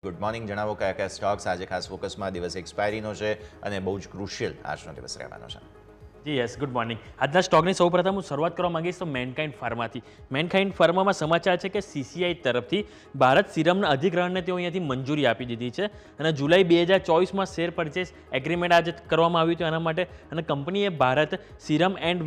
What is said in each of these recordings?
Good morning. જણાવો કયા કયા સ્ટોક્સ આજે ખાસ ફોકસમાં દિવસ એક્સપાયરીનો છે અને બહુ જ ક્રુશિયલ આજનો દિવસ રહેવાનો છે. જી યસ, ગુડ મોર્નિંગ. આજના સ્ટોકની સૌપ્રથમ હું શરૂઆત કરવા માંગીશ તો મેનકાઇન્ડ ફાર્માથી. મેનકાઇન્ડ ફાર્મામાં સમાચાર છે કે સીસીઆઈ તરફથી ભારત સિરમના અધિગ્રહણને તેઓ અહીંયાથી મંજૂરી આપી દીધી છે અને જુલાઈ 2024માં શેર પરચેસ એગ્રીમેન્ટ આજે કરવામાં આવ્યું હતું એના માટે, અને કંપનીએ ભારત સિરમ એન્ડ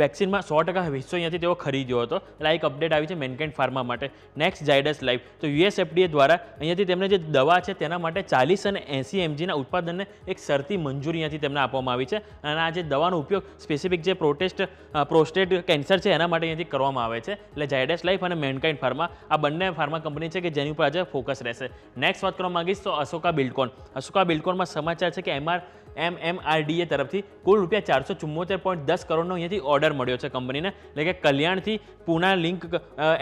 વેક્સિનમાં 100% હિસ્સો અહીંયાથી તેઓ ખરીદ્યો હતો. એટલે આ એક અપડેટ આવી છે મેનકાઇન્ડ ફાર્મા માટે. નેક્સ્ટ ઝાયડસ લાઈફ, તો યુએસએફડીએ દ્વારા અહીંયાથી તેમને જે દવા છે તેના માટે 40 અને 80 mgના ઉત્પાદનને એક શરતી મંજૂરી અહીંયાથી તેમને આપવામાં આવી છે અને આ જે દવાનો ઉપયોગ સ્પેસિફિક જે પ્રોસ્ટેટ કેન્સર છે એના માટે અહીંયાથી કરવામાં આવે છે. એટલે ઝાયડસ લાઈફ અને મેનકાઇન્ડ ફાર્મા આ બંને ફાર્મા કંપની છે કે જેની ઉપર આજે ફોકસ રહેશે. નેક્સ્ટ વાત કરવા માંગીશ તો અશોકા બિલ્ડકોન. અશોકા બિલ્ડકોનમાં સમાચાર છે કે MMRDA તરફથી કુલ ₹474.10 કરોડનો અહીંયાથી ઓર્ડર મળ્યો છે કંપનીને. એટલે કે કલ્યાણથી પૂના લિંક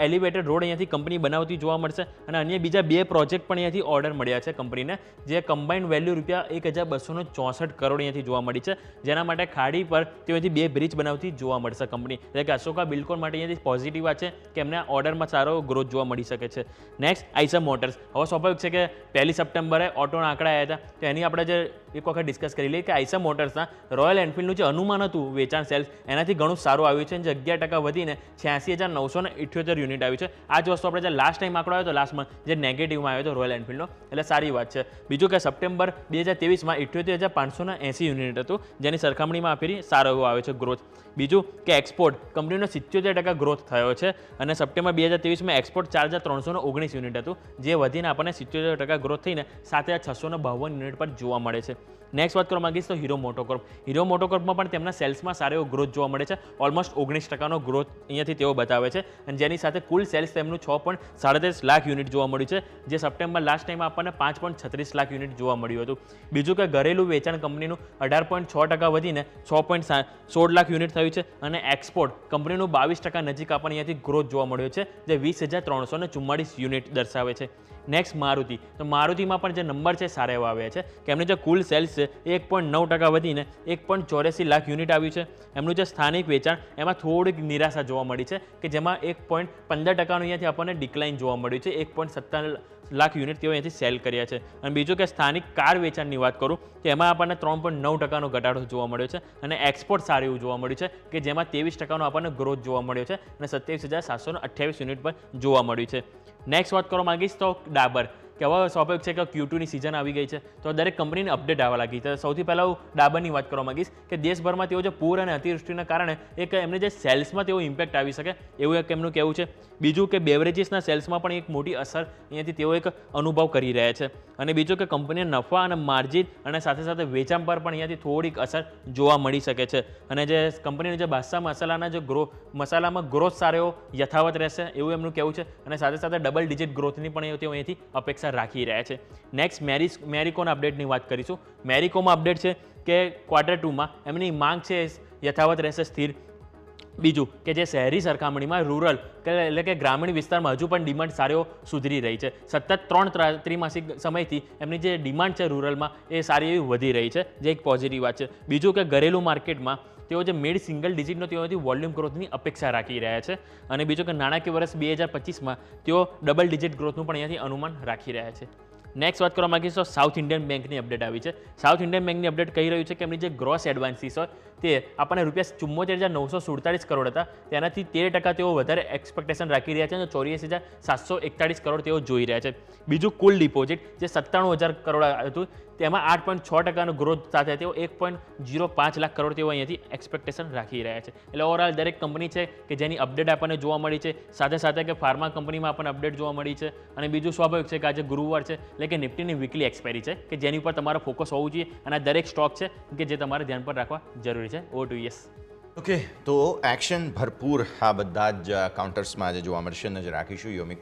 એલિવેટેડ રોડ અહીંયાથી કંપની બનાવતી જોવા મળશે અને અન્ય બીજા 2 પ્રોજેક્ટ પણ અહીંયાથી ઓર્ડર મળ્યા છે કંપનીને, જે કમ્બાઇન્ડ વેલ્યુ ₹1264 કરોડ અહીંયાથી જોવા મળી છે, જેના માટે ખાડી પર તેઓ અહીંથી 2 બ્રિજ બનાવતી જોવા મળશે કંપની. એટલે કે અશોકા બિલ્ડકોન માટે અહીંયાથી પોઝિટિવ વાત છે કે એમને ઓર્ડરમાં સારો ગ્રોથ જોવા મળી શકે છે. Next Eicher motors. હવે સ્વાભાવિક છે કે 1 સપ્ટેમ્બરે ઓટોના આંકડા આવ્યા હતા, તો એની આપણે જે એક વખત ડિસ્કસ કરી લઈએ કે આઈસર મોટર્સના રોયલ એનફિલ્ડનું જે અનુમાન હતું વેચાણ સેલ્સ એનાથી ઘણું સારું આવ્યું છે, જે 11% વધીને 86,978 યુનિટ આવ્યું છે. આ જ વસ્તુ આપણે જે લાસ્ટ ટાઈમ આંકડો આવ્યો હતો લાસ્ટમાં જે નેગેટિવમાં આવ્યો હતો રોયલ એનફિલ્ડનો, એટલે સારી વાત છે. બીજું કે સપ્ટેમ્બર 2023માં 78,550 યુનિટ હતું, જેની સરખામણીમાં ફેરી સારો એવો આવે છે ગ્રોથ. બીજું કે એક્સપોર્ટ કંપનીનો 77% ગ્રોથ થયો છે અને સપ્ટેમ્બર 2023માં એક્સપોર્ટ 4,319 યુનિટ હતું, જે વધીને આપણને 77% ગ્રોથ થઈને 7,652 યુનિટ પર જોવા મળે છે. નેક્સ્ટ વાત કરવા માંગીશ તો હીરો મોટોકોર્પ. હીરો મોટોકોર્પમાં પણ તેમના સેલ્સમાં સારો એવો ગ્રોથ જોવા મળે છે. ઓલમોસ્ટ 19%નો ગ્રોથ અહીંયાથી તેઓ બતાવે છે અને જેની સાથે કુલ સેલ્સ તેમનું 6.37 લાખ યુનિટ જોવા મળ્યું છે, જે સપ્ટેમ્બર લાસ્ટ ટાઈમ આપણને 5.36 લાખ યુનિટ જોવા મળ્યું હતું. બીજું કે ઘરેલું વેચાણ કંપનીનું 18.6% વધીને 6.16 લાખ યુનિટ થયું છે અને એક્સપોર્ટ કંપનીનું 22% નજીક આપણને અહીંયાથી ગ્રોથ જોવા મળ્યો છે, જે 20,344 યુનિટ દર્શાવે છે. નેક્સ્ટ મારુતિ. તો મારુતિમાં પણ જે નંબર છે સારા એવા આવ્યા છે કે એમની જે કુલ સેલ્સ છે 1.9% વધીને 1.84 લાખ યુનિટ આવ્યું છે. એમનું જે સ્થાનિક વેચાણ એમાં થોડીક નિરાશા જોવા મળી છે કે જેમાં 1.15%નું અહીંયાથી આપણને ડિક્લાઇન જોવા મળ્યું છે. 1.57 લાખ યુનિટ તેઓ અહીંયાથી સેલ કર્યા છે. અને બીજું કે સ્થાનિક કાર વેચાણની વાત કરું તો એમાં આપણને 3.9%નો ઘટાડો જોવા મળ્યો છે અને એક્સપોર્ટ સારું એવું જોવા મળ્યું છે કે જેમાં 23%નો આપણને ગ્રોથ જોવા મળ્યો છે અને 27,728 યુનિટ પર જોવા મળ્યું છે. નેક્સ્ટ વાત કરવા માંગીશ તો ડાબર, કે હવે સ્વાભાવિક છે કે Q2ની સિઝન આવી ગઈ છે તો દરેક કંપનીને અપડેટ આવવા લાગી છે. સૌથી પહેલાં હું ડાબરની વાત કરવા માંગીશ કે દેશભરમાં તેઓ જે પૂર અને અતિવૃષ્ટિના કારણે એક એમને જે સેલ્સમાં તેઓ ઇમ્પેક્ટ આવી શકે એવું એક એમનું કહેવું છે. બીજું કે બેવરેજીસના સેલ્સમાં પણ એક મોટી અસર અહીંયાથી તેઓ એક અનુભવ કરી રહ્યા છે. અને બીજું કે કંપનીના નફા અને માર્જિન અને સાથે સાથે વેચાણ પર પણ અહીંયાથી થોડીક અસર જોવા મળી શકે છે. અને જે કંપનીના જે બાદશાહ મસાલાના જે મસાલામાં ગ્રોથ સારો એવો યથાવત રહેશે એવું એમનું કહેવું છે અને સાથે સાથે ડબલ ડિજિટ ગ્રોથની પણ તેઓ અહીંયાથી અપેક્ષા રાખી રહ્યા છે. નેક્સ્ટ મેરિકોના અપડેટની વાત કરીશું. મેરિકોમાં અપડેટ છે કે Q2માં એમની માંગ છે યથાવત રહેશે, સ્થિર. બીજું કે જે શહેરી સરખામણીમાં રૂરલ એટલે કે ગ્રામીણ વિસ્તારમાં હજુ પણ ડિમાન્ડ સારો સુધરી રહી છે. સતત 3 ત્રિમાસિક સમયથી એમની જે ડિમાન્ડ છે રૂરલમાં એ સારી એવી વધી રહી છે, જે એક પોઝિટિવ વાત છે. બીજું કે ઘરેલું માર્કેટમાં તેઓ જે મિડ સિંગલ ડિજિટનો તેઓથી વોલ્યુમ ગ્રોથની અપેક્ષા રાખી રહ્યા છે. અને બીજું કે નાણાકીય વર્ષ 2025માં તેઓ ડબલ ડિજિટ ગ્રોથનું પણ અહીંયાથી અનુમાન રાખી રહ્યા છે. નેક્સ્ટ વાત કરવા માંગીશ તો સાઉથ ઇન્ડિયન બેંકની અપડેટ આવી છે. સાઉથ ઇન્ડિયન બેંકની અપડેટ કહી રહ્યું છે કે એમની જે ગ્રોસ એડવાન્સીસ હોય તે આપણને ₹74,947 કરોડ હતા, તેનાથી 13% તેઓ વધારે એક્સપેક્ટેશન રાખી રહ્યા છે અને 84,741 કરોડ તેઓ જોઈ રહ્યા છે. બીજું કુલ ડિપોઝિટ જે 97,000 કરોડ હતું તેમાં 8.6%નો ગ્રોથ સાથે તેઓ 1.05 લાખ કરોડ તેઓ અહીંયાથી એક્સપેક્ટેશન રાખી રહ્યા છે. એટલે ઓવરઓલ દરેક કંપની છે કે જેની અપડેટ આપણને જોવા મળી છે, સાથે સાથે કે ફાર્મા કંપનીમાં આપણને અપડેટ જોવા મળી છે. અને બીજું સ્વાભાવિક છે કે આજે ગુરુવાર છે એટલે કે નિફ્ટીની વીકલી એક્સપાયરી છે કે જેની ઉપર તમારો ફોકસ હોવું જોઈએ અને આ દરેક સ્ટોક છે કે જે તમારે ધ્યાન પર રાખવા જરૂરી છે. Over to yes. ઓકે, તો એક્શન ભરપૂર આ બધા જ કાઉન્ટર્સમાં આજે જોવા મળશે, નજર રાખીશું. યોમિક